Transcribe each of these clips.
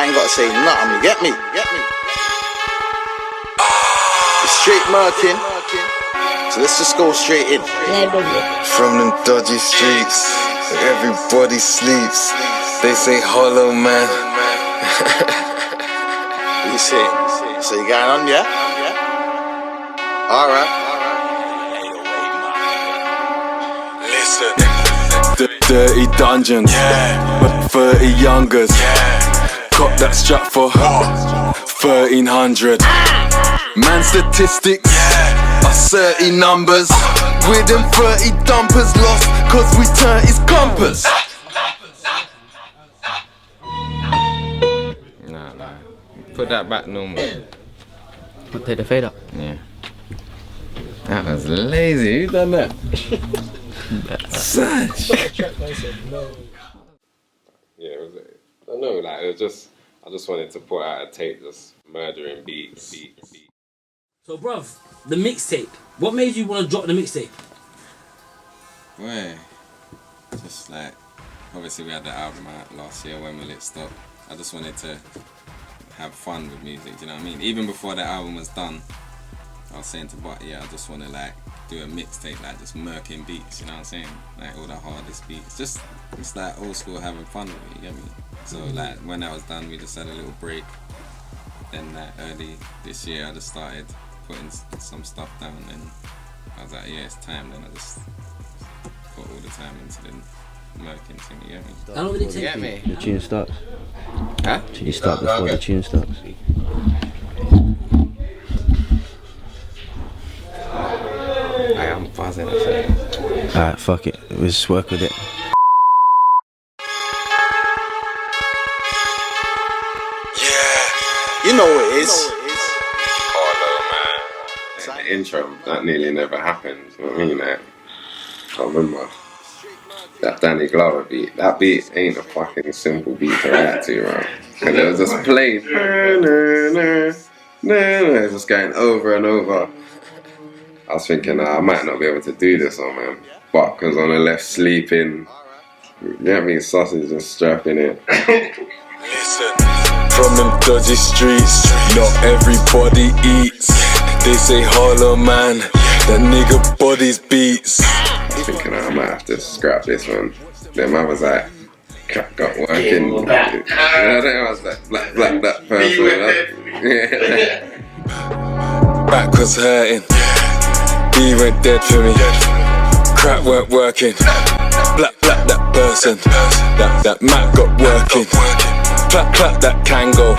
I ain't gotta say nothing, you get me? It's straight murking, so let's just go straight in. From them dodgy streets, everybody sleeps. They say hollow man. What you say? So you going on, yeah? Alright. Listen. Dirty dungeons, 30 youngers. Cop that strap for 1300. Man statistics are 30 numbers. With them 30 dumpers lost, cause we turned his compass. Nah. Put that back normal. Take the fade up. Yeah. That was lazy. Who done that? Such. Yeah, it was. I don't know. Like it was just. I just wanted to put out a tape, just murdering beats. So, bruv, the mixtape. What made you want to drop the mixtape? Boy, just like, obviously we had that album out last year, When Will It Stop? I just wanted to have fun with music, do you know what I mean? Even before that album was done, I was saying to Bart, I just want to like do a mixtape, like just murking beats, you know what I'm saying? Like all the hardest beats, just it's like old school having fun with it, you get me? So like when that was done, we just had a little break. Then like early this year, I just started putting some stuff down, and I was like, it's time. Then I just put all the time into the murking thing, you get me? How long did it take you? The tune starts. Huh? You start before the tune starts. I am buzzing, I think. Alright, fuck it. We'll just work with it. You know what it is. Oh no, man! And the intro that nearly never happened. You know what I mean? Like, I remember that Danny Glover beat. That beat ain't a fucking simple beat to react to, right? Because it was just played. It's just going over and over. I was thinking, I might not be able to do this one, man. But because on the left sleeping, you get me, sausage and strapping it. Listen. From them dodgy streets, not everybody eats. They say hollow man, that nigga body's beats. I was thinking, I might have to scrap this one. Then I was like, got working. I was like, black person. Back was hurting, he went dead for me. Crap weren't working, black that person. That Mac got working. Clap that Kango,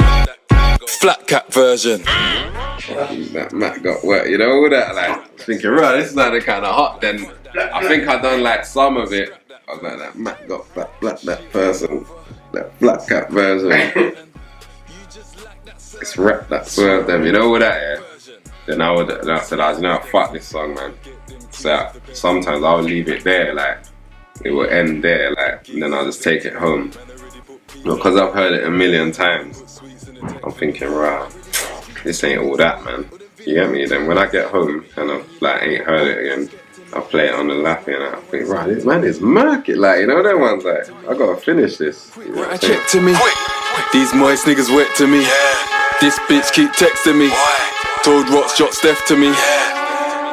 flat cap version. That Mac got work, you know, all that, like, thinking, right, this is like the kind of hot. Then I think I done like some of it. I was like, that Mac got black that person, that black cap version. It's rap that swerved them, you know, all that, yeah. Then I said, you know, fuck this song, man. So sometimes I'll leave it there, like, it will end there, like, and then I'll just take it home. Because I've heard it a million times, I'm thinking, right, this ain't all that, man. You get me? Then when I get home and I like ain't heard it again, I play it on the lappy and I think, right, this man is murky. Like, you know, that one's like, I gotta finish this. You know I check to me, these moist niggas wet to me. This bitch keep texting me, told Rots drop Steph to me.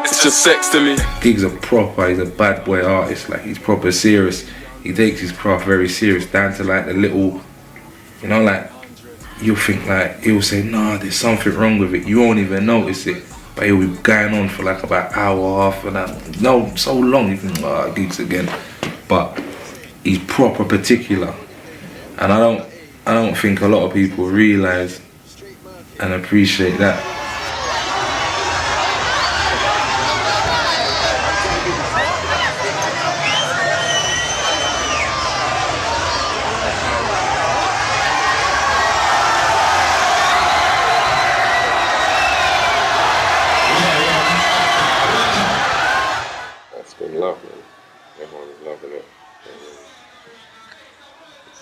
It's just sex to me. GIGGS a proper, he's a bad boy artist, like he's proper serious. He takes his craft very serious, down to like the little, you know, like you'll think like, he'll say, nah, there's something wrong with it. You won't even notice it. But he'll be going on for like about an hour, half an hour. No, so long, you think, GIGGS again. But he's proper particular. And I don't think a lot of people realise and appreciate that.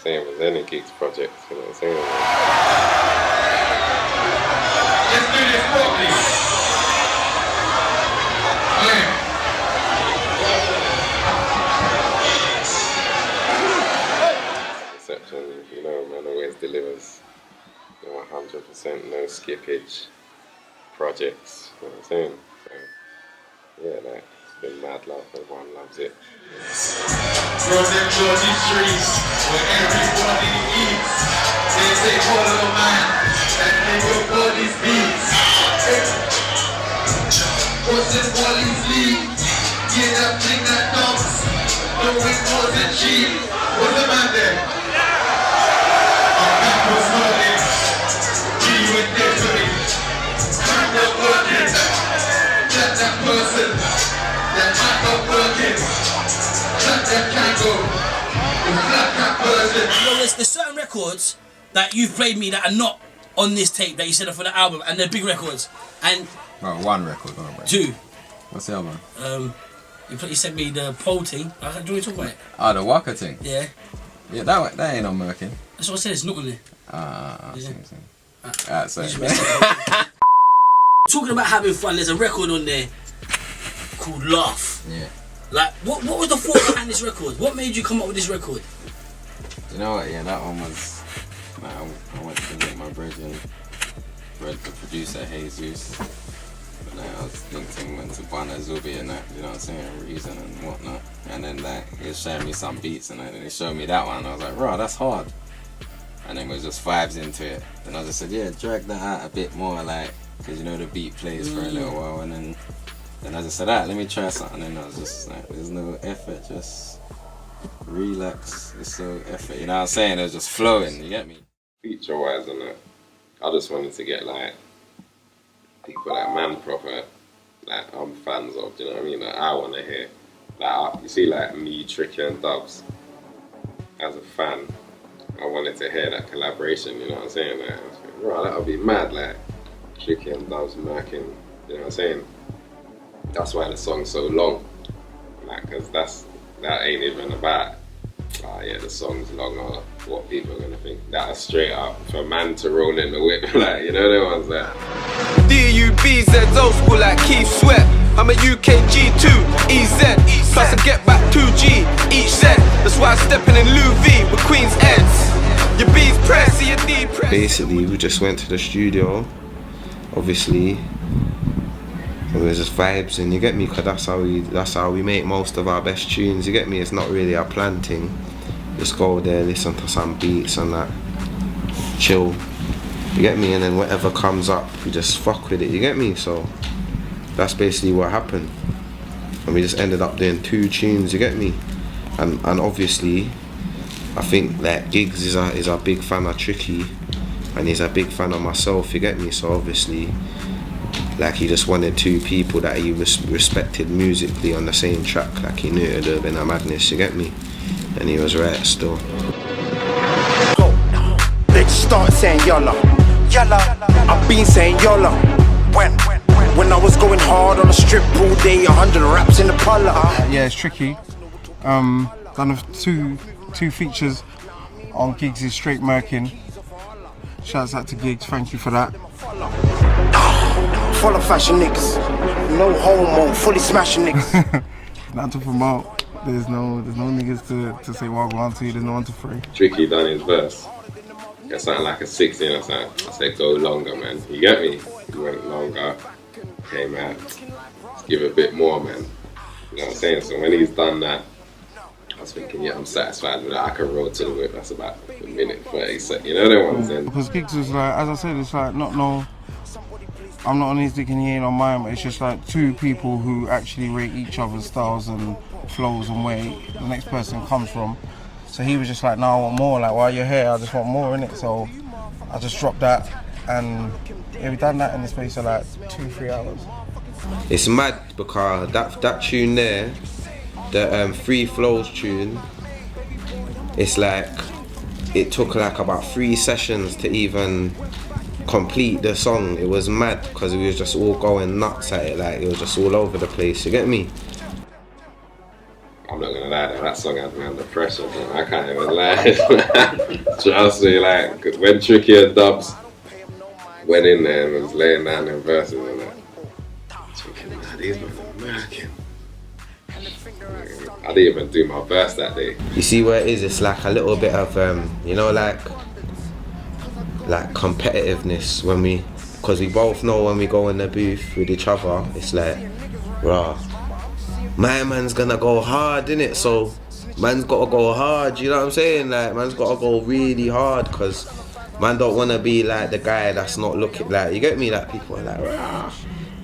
Same as any GIGGS project, you know what I'm saying? Let's do this properly. Reception, you know, man always delivers. 100% no skippage projects, you know what I'm saying? So, yeah, like, it's been mad love, everyone loves it. From them Georgie streets, where everybody eats. They say, follow man, and everybody's beats. What's in Wally's league? Yeah, that thing that dumps. No, it wasn't cheap. What's the man there? That was running. He went there to me. I'm not working. That person. That I'm not working. That can go. That person. You know, there's certain records that you've played me that are not on this tape that you said are for the album, and they're big records. And one record, bro. two. What's the other one? You sent me the pole thing. Do you want to talk about it? Oh, the Waka thing. Yeah. Yeah, that ain't on Murkin. That's what I said. It's not on there. Alright, so talking about having fun, there's a record on there called Laugh. yeah. Like, what was the thought behind this record? What made you come up with this record? You know what? Yeah, that one was. Like, I went to visit my brother, the producer Jesus. But like, I was thinking went to Bana Zubi and that, you know what I'm saying, Reason and whatnot. And then like he was showing me some beats and then he showed me that one. I was like, bro, that's hard. And then it was just vibes into it. Then I just said, yeah, drag that out a bit more, like, because you know the beat plays for a little while. And then I just said, let me try something. And I was just like, there's no effort, just relax. There's no effort. You know what I'm saying? It was just flowing. You get me? Feature wise and that, I just wanted to get like people that man proper, like I'm fans of, do you know what I mean? Like I want to hear, like you see like me, Tricky and Dubs, as a fan, I wanted to hear that collaboration, you know what I'm saying? Like, I was like, right, that'll be mad, like Tricky and Dubs, Murkin, you know what I'm saying? That's why the song's so long, like, cause that ain't even about, yeah, the song's long or what people are gonna think. That's straight up for man to roll in the whip, like, you know the ones that. DUBZ's old school like Keith Sweat. I'm a UK G2, EZ, plus I get back 2G each set. That's why I'm stepping in Louis V with Queen's Eds. Your B's press, your D press. Basically, we just went to the studio, obviously. It was just vibes, and you get me, cause that's how we make most of our best tunes. You get me? It's not really our planting. Just go there, listen to some beats and that, chill. You get me? And then whatever comes up, we just fuck with it. You get me? So that's basically what happened. And we just ended up doing 2 tunes. You get me? And obviously, I think that GIGGS is a big fan of Tricky, and he's a big fan of myself. You get me? So obviously, like, he just wanted 2 people that he respected musically on the same track. Like, he knew it would have been a madness, you get me? And he was right still. Let's start saying YOLO. I've been saying YOLO. When I was going hard on the strip all day, 100 raps in the parlor. Yeah, it's Tricky. Done two features on GIGGS' STR8 MURKIN. Shouts out to GIGGS, thank you for that. Full of fashion niggas, no homo, fully smashing niggas. Not to promote. There's no niggas to say what I want to. There's no one to free. Tricky done his verse. It sounded like a 16 or something. I said go longer, man. You get me? He went longer. Came out. Let's give a bit more, man. You know what I'm saying? So when he's done that, I was thinking, yeah, I'm satisfied with that. I can roll to the whip. That's about a minute 30 seconds. You know the ones then. Because GIGGS was like, as I said, it's like I'm not on his dick and he ain't on mine, but it's just like 2 people who actually rate each other's styles and flows and where the next person comes from. So he was just like, no, I want more. Like, while you're here, I just want more, innit? So I just dropped that, and yeah, we done that in the space of like 2-3 hours. It's mad because that tune there, the Free Flows tune, it's like, it took like about 3 sessions to even complete the song. It was mad because we was just all going nuts at it, like it was just all over the place, you get me? I'm not gonna lie, that song had me under pressure, bro. I can't even lie. Trust me, like, cause when Tricky and Dubs went in there and was laying down their verses and that, I was thinking, nah, these men are American. I didn't even do my verse that day. You see where it is? It's like a little bit of, you know, like like competitiveness when we, because we both know when we go in the booth with each other, it's like, rah, my man's gonna go hard, innit? So man's gotta go hard, you know what I'm saying? Like, man's gotta go really hard, because man don't wanna be like the guy that's not looking, like, you get me? Like, people are like, rah,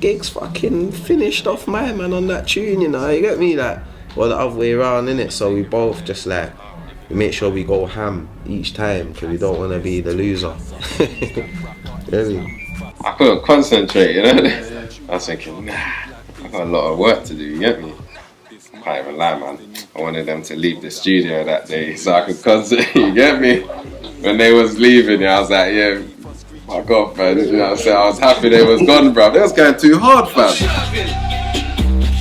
GIGGS fucking finished off my man on that tune, you know, you get me? Like, or the other way around, innit? So we both just like, we make sure we go ham each time, because we don't want to be the loser. Really? I couldn't concentrate, you know? I was thinking, nah, I got a lot of work to do, you get me? I can't even lie, man. I wanted them to leave the studio that day so I could concentrate, you get me? When they was leaving, I was like, yeah, my God, man, you know what I'm saying? I was happy they was gone, bro. They was going too hard, fam.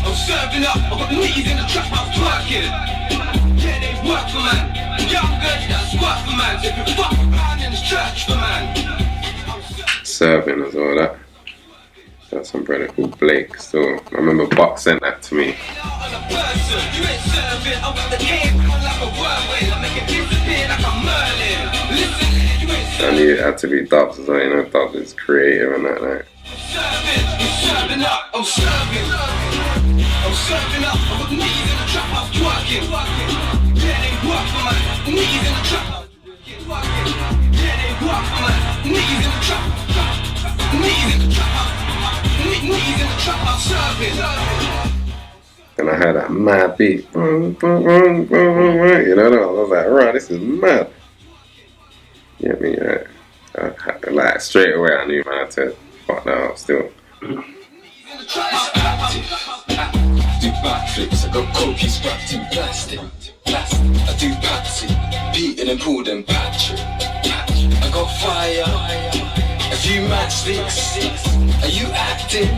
I'm serving up, I've got knees in the trap, I'm twerking. Yeah, they work for man. Young good, that's work for man. If you fuck a man in the church for man. Serving as well, that. That's some brother called Blake still. I remember Buck sent that to me. I knew it had to be Dubs as well, you know, Dubs is creative and that, like. I'm serving up, I've got knees in the trap, I'm twerking. Yeah, they work for man. Knees in the trap. Yeah, they work for man. Knees in the trap. Knees in the trap. Knees in the trap, I'm serving. And I heard that mad beat. You know, I was like, right, this is mad. You know what I mean? Like, straight away I knew, man, I had to fuck that up still. Do backflips, I got copies wrapped in plastic. I do Patsy, Peter and Paul and Patrick. I got fire, a few matchsticks. Are you acting?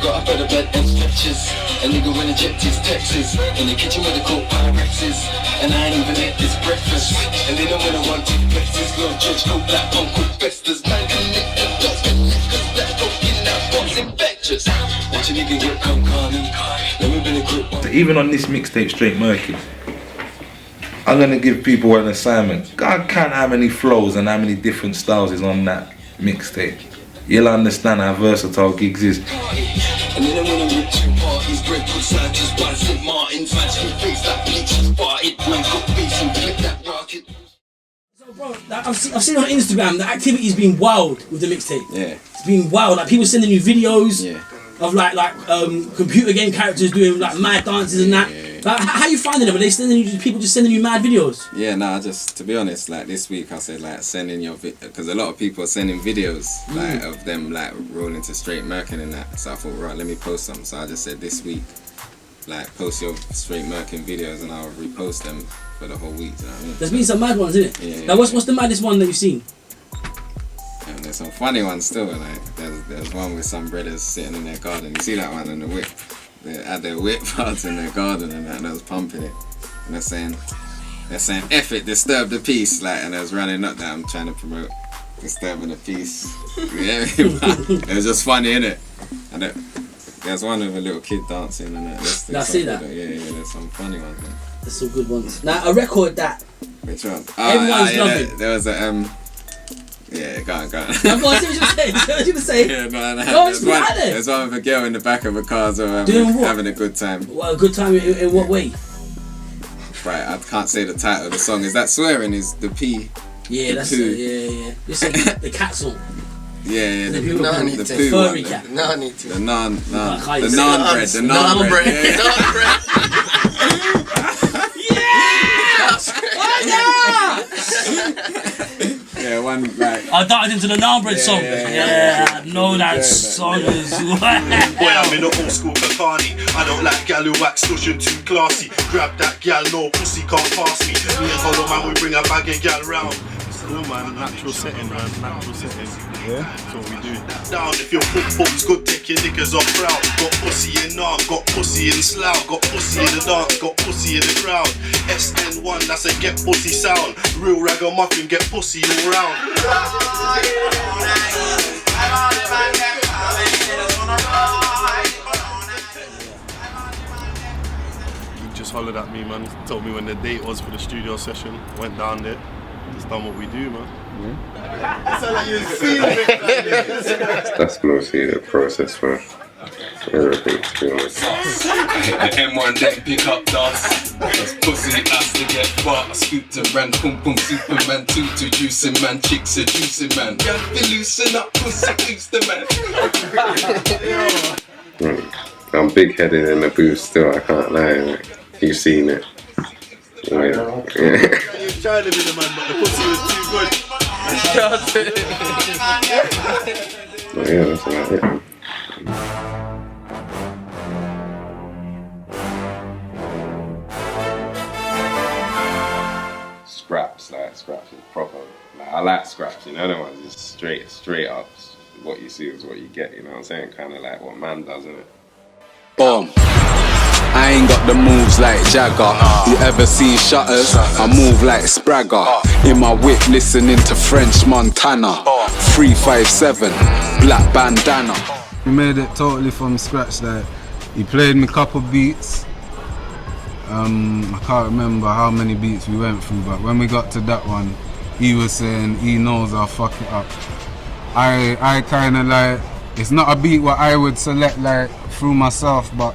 Got up out of bed and stretches. A nigga when eject his Texas. In the kitchen with the cold Pyrexes. And I ain't even ate this breakfast. And they don't wanna want to flex this little judge cold black on quick festers. Man can lick the dogs, cause that coke in that box infectious. Watch a nigga get come calming. Never been a quick one. Even on this mixtape, Straight Murkin, I'm gonna give people an assignment. God count how many flows and how many different styles is on that mixtape. You'll understand how versatile GIGGS is. And then I'm gonna rip two parties, bread put Sanchez by St. Martin's, match me face that bleachers parted, one got face and flip that rocket. So bro, I've seen on Instagram the activity's been wild with the mixtape. Yeah. It's been wild, like people sending you videos of like computer game characters doing like mad dances and that. Like, how you finding them? Are they sending you, people just sending you mad videos? Yeah, nah, just to be honest, like this week I said like sending your because a lot of people are sending videos like of them like rolling to Straight Murkin and that. So I thought, right, let me post some. So I just said this week, like post your Straight Murkin videos and I'll repost them for the whole week. You know what I mean? There's been some mad ones, isn't it? Yeah. Now what's the maddest one that you've seen? And there's some funny ones still. Like there's one with some brothers sitting in their garden. You see that one in the whip? They had their whip out in their garden and that, and I was pumping it. And they're saying, F it, disturb the peace. Like, and I was running up that I'm trying to promote disturbing the peace. Yeah, it was just funny, innit? And there's one with a little kid dancing and that. I see that. Yeah, there's some funny ones. Man. There's some good ones. Now, a record that. Which one? Everyone's loving. There was a, yeah, go on. Go on, see what you say. What you say? Yeah, no. There's one with a girl in the back of a car so having a good time. Well, a good time in what way? Right, I can't say the title of the song. Is that swearing? Is the P? Yeah, that's yeah. This is the cat song. Yeah, the poo one. Furry cat. The naan bread. The naan bread. Yeah, one like. I darted into the naan bread song. Yeah, I know that song as well. Boy, I'm in the old school Bacardi. I don't like gal who wax cushion too classy. Grab that gal, no pussy can't pass me. Me and Hollow Man, we bring a bag of gal round. Cool man, natural setting man, natural setting. Yeah, that's what we do. Down if your football's good, take your niggas off proud. Got pussy in naan, got pussy in slough, got pussy in the dance, got pussy in the crowd. SN1, that's a get pussy sound. Real ragamuffin, get pussy all round. He just hollered at me, man. Told me when the date was for the studio session. Went down there. Just done what we do, man. It sounds like you're feeling it. That's mostly the process for everything, to be honest. The M1 then pick up dust. Cause pussy has to get far. I scoop to ran, pum pum, Superman 2 to juicing man, chicks seducing man. Yeah, be loosen up, pussy boost the man. I'm big headed in the booth still, I can't lie. Like, you've seen it. Yeah. You're trying to be the man, but the pussy was too good. But yeah, that's about it. Scraps is proper. Like, I like scraps, you know, the ones just straight up. What you see is what you get, you know what I'm saying? Kind of like what man does, isn't it? Boom. I ain't got the moves like Jagger. You ever seen Shutters? I move like Spragger. In my whip listening to French Montana. 357, black bandana. We made it totally from scratch. Like, he played me a couple beats. I can't remember how many beats we went through, but when we got to that one, he was saying he knows I'll fuck it up. I kind of like, it's not a beat what I would select like through myself, but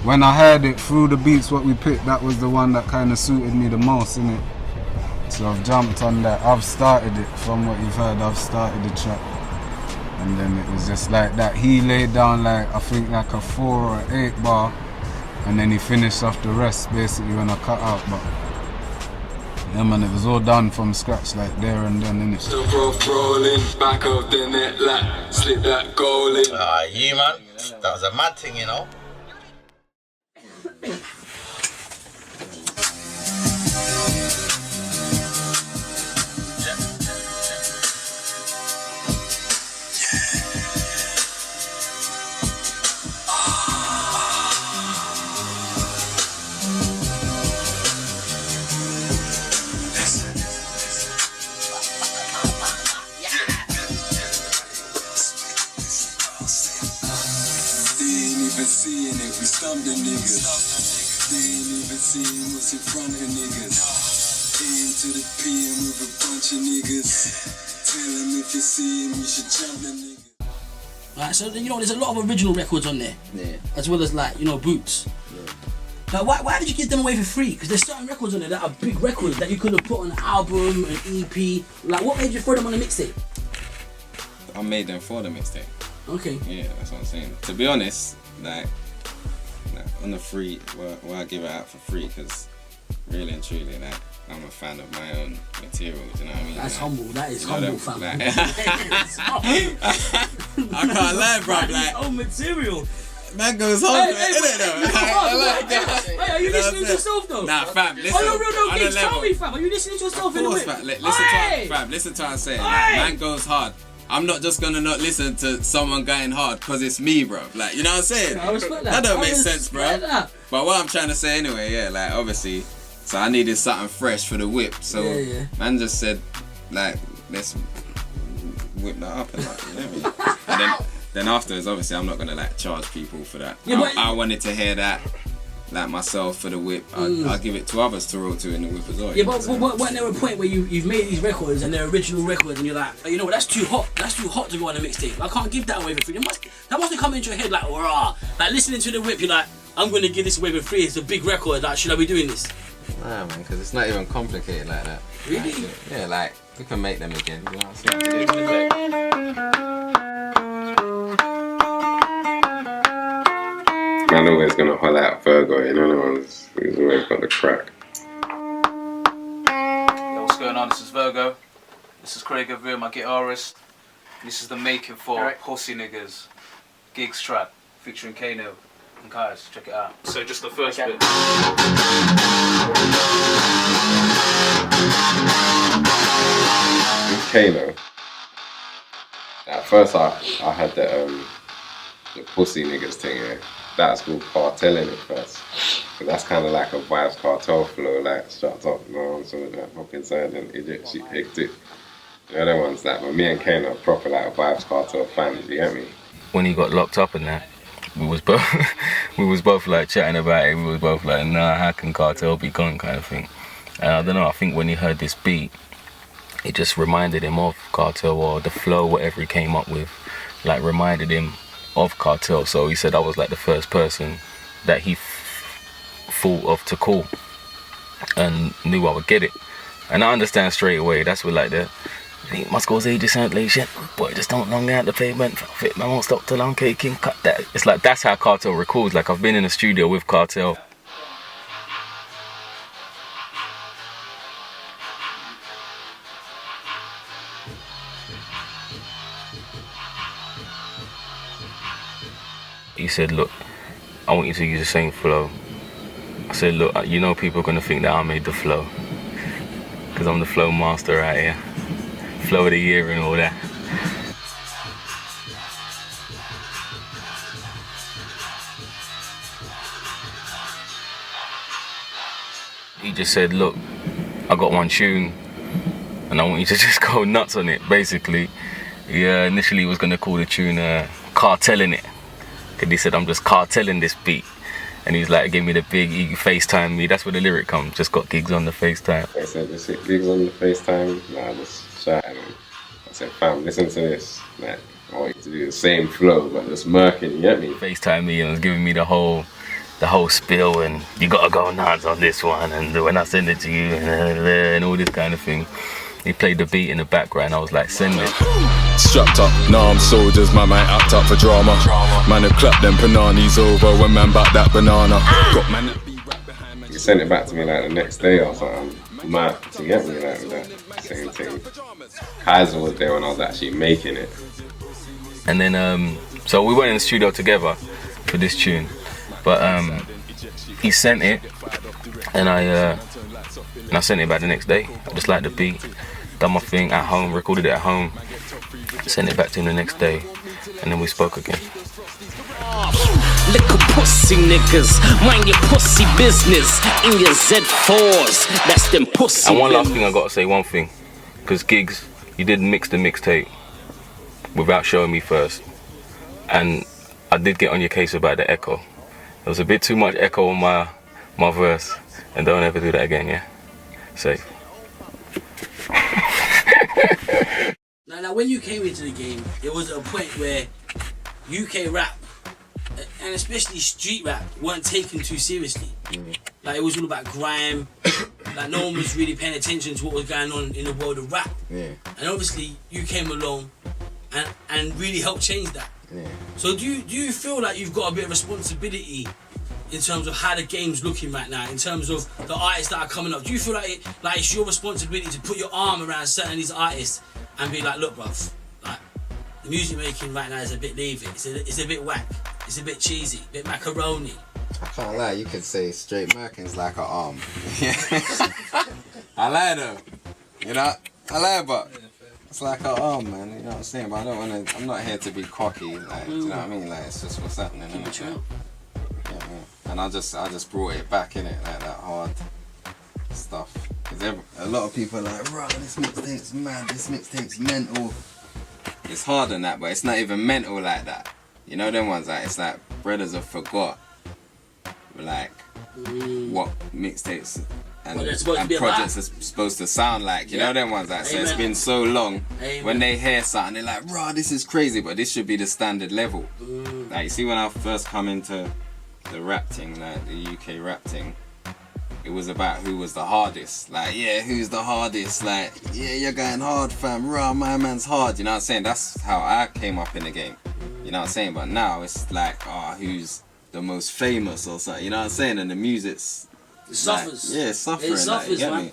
when I heard it through the beats what we picked, that was the one that kind of suited me the most, innit? So I've jumped on that. I've started it from what you've heard. I've started the track, and then it was just like that. He laid down like, I think like a 4 or 8 bar, and then he finished off the rest basically when I cut out. But yeah, man, it was all done from scratch, like there and then, innit? The rough rolling, back of the net, like slip that goal in. Yeah, man, that was a mad thing, you know. Seeing it, we stumped the niggas. They ain't even seeing what's in front of niggas. Aim to the PM with a bunch of niggas. Tell them if you see him, you should jump the niggas. Alright, so you know, there's a lot of original records on there, as well as like, you know, boots. Now, why did you give them away for free? Because there's certain records on there that are big records that you could have put on an album, an EP. Like, what made you throw them on a mixtape? I made them for the mixtape. Okay. Yeah, that's what I'm saying. To be honest, like on the free, well, I give it out for free because really and truly, like, I'm a fan of my own material. Do you know what I mean? That's like, humble. That is humble, fam. Like, I can't lie, bro. Like, own material. Man goes home, isn't it though? Hey, are you listening to yourself though? Nah, fam, listen. Oh, no, Gigs, tell me, fam. Are you listening to yourself in the whip? Fam. Listen to what I'm saying. Like, man goes hard. I'm not just gonna not listen to someone going hard because it's me, bro. Like, you know what I'm saying? I respect that. That don't make sense, bro. But what I'm trying to say anyway, yeah, like obviously, so I needed something fresh for the whip. So man just said, like, let's whip that up and like, you know what I mean? And then afterwards, obviously, I'm not gonna like charge people for that. Yeah, I wanted to hear that. Like myself for the whip, I'll give it to others to roll to in the whip as well. Yeah, but wasn't there a point where you've made these records and they're original records and you're like, you know what, that's too hot. That's too hot to go on a mixtape. I can't give that away for free. That must have come into your head like, rah. Like listening to the whip, you're like, I'm going to give this away for free. It's a big record. Like, should I be doing this? Nah, man, because it's not even complicated like that. Really? Like, yeah, like we can make them again. You know what I'm saying? Man always gonna holler at Virgo, you know, he's always got the crack. Yo, what's going on? This is Virgo. This is Craig Avir, my guitarist. This is the making for Pussy Niggas GIGGS track featuring Kano and guys. Check it out. So just the first bit. Kano. At first I had the Pussy Niggas thing, yeah. That's called cartelling at first. But that's kind of like a Vibes Cartel flow, like shut up, no, so that up inside and eject shit, hectic. The other ones that, but me and Kane are proper like Vibes Cartel fans, you get me? When he got locked up and that, we was both like chatting about it. We was both like, nah, how can Cartel be gone, kind of thing. And I don't know, I think when he heard this beat, it just reminded him of Cartel, or the flow, whatever he came up with, like reminded him of Cartel. So he said I was like the first person that he thought of to call and knew I would get it. And I understand straight away, that's what like must goes ages and like shit, boy just don't long out the pavement, fit man won't stop till I'm caking, cut that. It's like that's how Cartel records. Like I've been in the studio with Cartel. He said, look, I want you to use the same flow. I said, look, you know people are going to think that I made the flow, because I'm the flow master out here. Flow of the year and all that. He just said, look, I got one tune and I want you to just go nuts on it, basically. He initially was going to call the tune Cartelling It. He said, I'm just cartelling this beat. And he's like, give me the big, he FaceTime me. That's where the lyric comes. Just got gigs on the FaceTime. I said, just hit gigs on the FaceTime. Nah, just chatting. I said, fam, listen to this. Like, I want you to do the same flow, but just murking, you get me? FaceTime me and was giving me the whole spiel, and you gotta go nuts on this one, and when I send it to you, and all this kind of thing. He played the beat in the background. I was like, send it. Strapped up, now I'm soldiers, my man act up for drama. Man who clap them pananis over when man back that banana. Got man that be right behind man. He sent it back to me like the next day or something. Mad to get me like with that same thing. Kaiser was there when I was actually making it. And then, so we went in the studio together for this tune. But he sent it, and I sent it back the next day. I just liked the beat, done my thing at home, recorded it at home, sent it back to him the next day, and then we spoke again. Little pussy niggas, mind your pussy business in your Z4s. That's them pussy. And one last thing I gotta say, one thing, because GIGGS, you did mix the mixtape without showing me first, and I did get on your case about the echo. There was a bit too much echo on my verse, and don't ever do that again, yeah? Safe. Now, when you came into the game, it was at a point where UK rap, and especially street rap, weren't taken too seriously. Like, it was all about grime. Like, no one was really paying attention to what was going on in the world of rap. Yeah. And obviously, you came along and really helped change that. Yeah. So do you feel like you've got a bit of responsibility in terms of how the game's looking right now, in terms of the artists that are coming up? Do you feel like it's your responsibility to put your arm around certain of these artists and be like, look, bruv, like, the music making right now is a bit leaving. It's a bit whack. It's a bit cheesy, a bit macaroni. I can't lie, you could say straight Merkin's like an arm. I lie though. You know, I lie, but it's like an arm, man. You know what I'm saying? But I don't want to. I'm not here to be cocky. Like, do you know what I mean? Like, it's just what's happening. Innit? Yeah, man. And I just brought it back in it, like that hard stuff. Cause a lot of people are like, "Bro, this mixtape's mad. This mixtape's mental." It's hard than that, but it's not even mental like that. You know them ones like it's like brothers have forgot, like what mixtapes and projects are supposed to sound like. You know them ones like. So it's been so long. When they hear something, they're like, "Raw, this is crazy," but this should be the standard level. Like you see, when I first come into the rap thing, like the UK rap thing, it was about who was the hardest. Like, yeah, who's the hardest? Like, yeah, you're going hard, fam. Raw, my man's hard. You know what I'm saying? That's how I came up in the game. You know what I'm saying? But now it's like, who's the most famous or something? You know what I'm saying? And the music's it suffers. Like, yeah, it's suffering. It suffers, like, man. Me?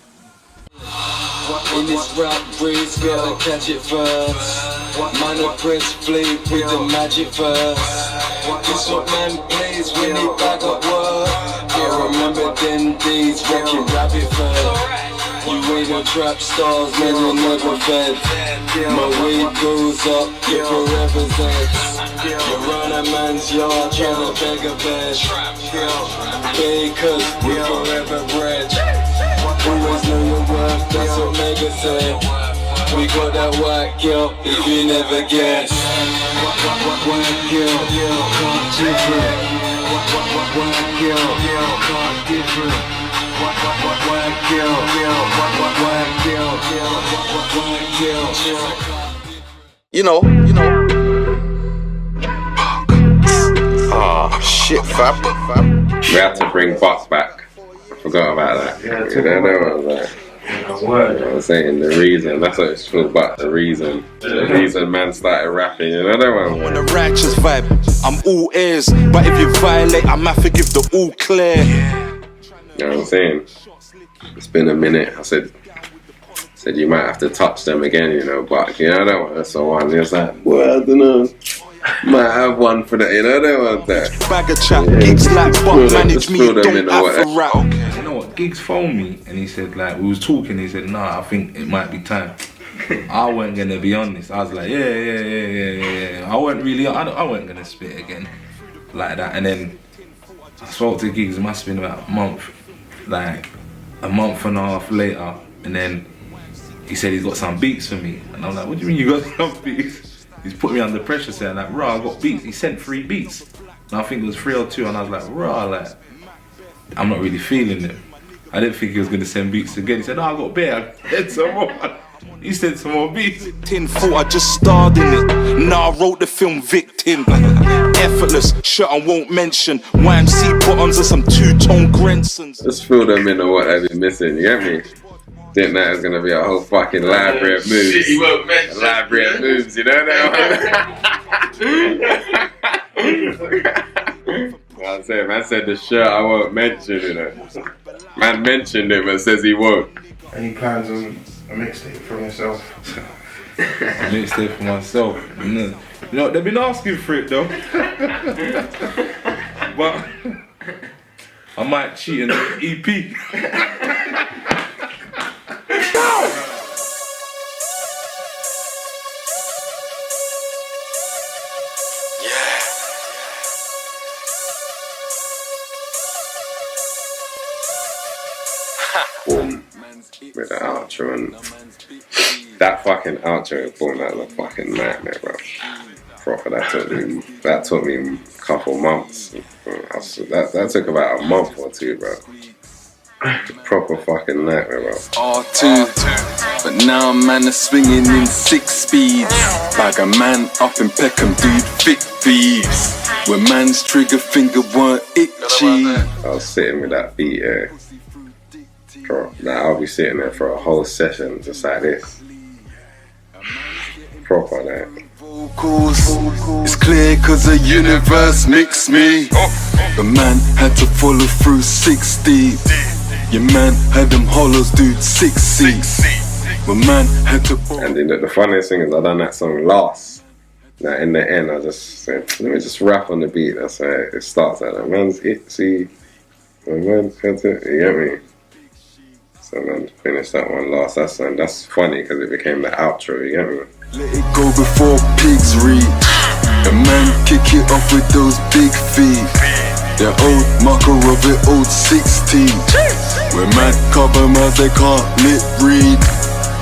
In this rap breeze, gotta catch it first. Man of Prince Fleet with the magic verse. This what man plays when he bag up work. Yeah, remember them days, wrecking rabbit fed. You ain't no trap stars, man, you never fed. My weight goes up, you're forever dead. You run a man's yard, tryna beg a bed. Bakers, we forever bred. Always know your worth, that's what Mega said. We got that white girl, if you never guess. White girl, can't different. White girl, can't different. White girl, You know. Ah, shit, fab. We had to bring Buck back. I forgot about that. Yeah, You know what I was like? I was saying the reason, that's what it's called, about the reason man started rapping, you know that one? On a righteous vibe, I'm all ears, but if you violate, I'm have to give the all clear. You know what I'm saying? It's been a minute. I said you might have to touch them again, you know, but you know that one, that's the one. It's like, well, I don't know. Might have one for that, you know that one there. Bag of chat, gigs like Buck manage me, don't have to rap. You know what? Giggs phoned me and he said, like, we was talking. He said, nah, I think it might be time. I wasn't gonna be honest. I was like, yeah. I wasn't gonna spit again like that. And then I spoke to Giggs. It must have been about a month, like a month and a half later. And then he said he's got some beats for me. And I'm like, what do you mean you got some beats? He's put me under pressure saying like, rah, I got beats. He sent 3 beats. And I think it was 3 or 2. And I was like, rah, like, I'm not really feeling it. I didn't think he was going to send beats again. He said, no, I got better. Send some more. He sent some more beats. Thought I just starred in it. Now I wrote the film Victim. Effortless, shit I won't mention. YMC buttons are some 2-tone grandsons. Just fill them in on what they've been missing, you get me? Didn't know it was gonna be a whole fucking library of moves. Shit, he won't mention. A library of moves, you know that one? I'm saying, man said the shirt I won't mention, you know. Man mentioned it but says he won't. Any plans on a mixtape for yourself? A mixtape for myself. You know, they've been asking for it though. But I might cheat in the EP. Boom. With the outro, and that fucking outro, boom, that was a fucking nightmare, bro. Proper, that took me a couple months. That took about a month or 2, bro. Proper fucking nightmare, bro. R2, but now man is swinging in 6 speeds. Bag a man up in Peckham, dude, fit thieves. When man's trigger finger weren't itchy. I was sitting with that beat, Like, I'll be sitting there for a whole session just like this. Proper, like. It's clear cause the universe mixed me. The man had to follow through 60. Your man had them hollows, dude, 6 My man had to. And the funniest thing is I done that song last. Now in the end I just said, let me just rap on the beat. That's how it starts like that. Man's itchy. My man had to, you get me? So man, finished that one last. That's funny because it became the outro, you get me? Let it go before pigs reach. A man kick it off with those big feet. The old marker of it, old 16. When man cover mouths, they can't lip read.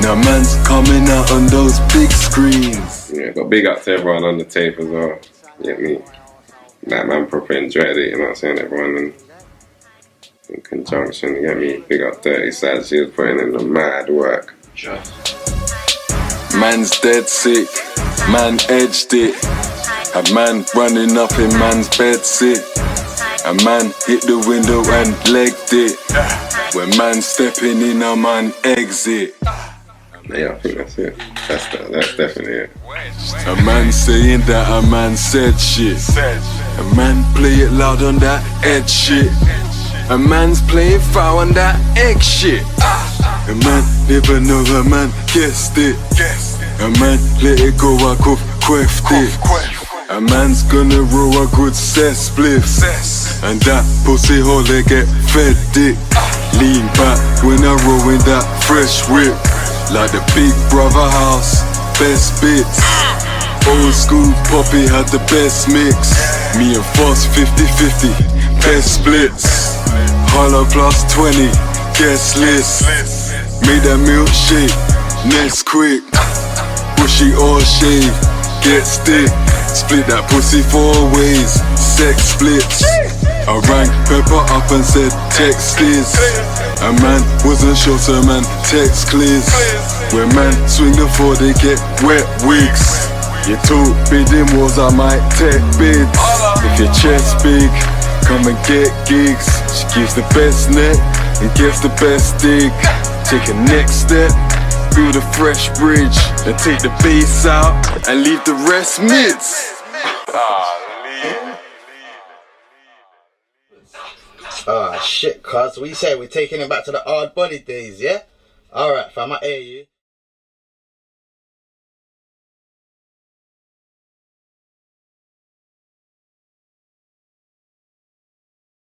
Now man's coming out on those big screens. Yeah, but big up to everyone on the tape as well. You get me? That man proper enjoyed it, you know what I'm saying? Everyone in conjunction, you get me? Big up 30 Sad, she was putting in the mad work. Man's dead sick, man edged it. A man running up in man's bed sick. A man hit the window and legged it. When man stepping in, a man exit. Yeah, I think that's it. That's definitely it. A man saying that a man said shit. A man play it loud on that edge shit. A man's playing foul on that egg shit. A man never know a man guessed it. A man let it go, I could queft it. A man's gonna roll a good cess spliff. And that pussy hole they get fed dick. Lean back when I roll in that fresh whip. Like the big brother house, best bits. Old school Poppy had the best mix. Me and Foss 50-50, best splits. Hollow plus 20, guest list. Made that milkshake, next quick. Bushy or shave, get stick. Split that pussy 4 ways, sex splits. I rang Pepper up and said text this. A man wasn't sure, so man text clears. When man swing the 4, they get wet wigs. You talk bidding wars, I might take bids. If your chest big, come and get gigs. She gives the best neck and gives the best dig. Take a next step, build a fresh bridge, and take the bass out and leave the rest mids. Ah, shit, cuz. What you say? We're taking it back to the hard body days, yeah? Alright, fam, I hear you.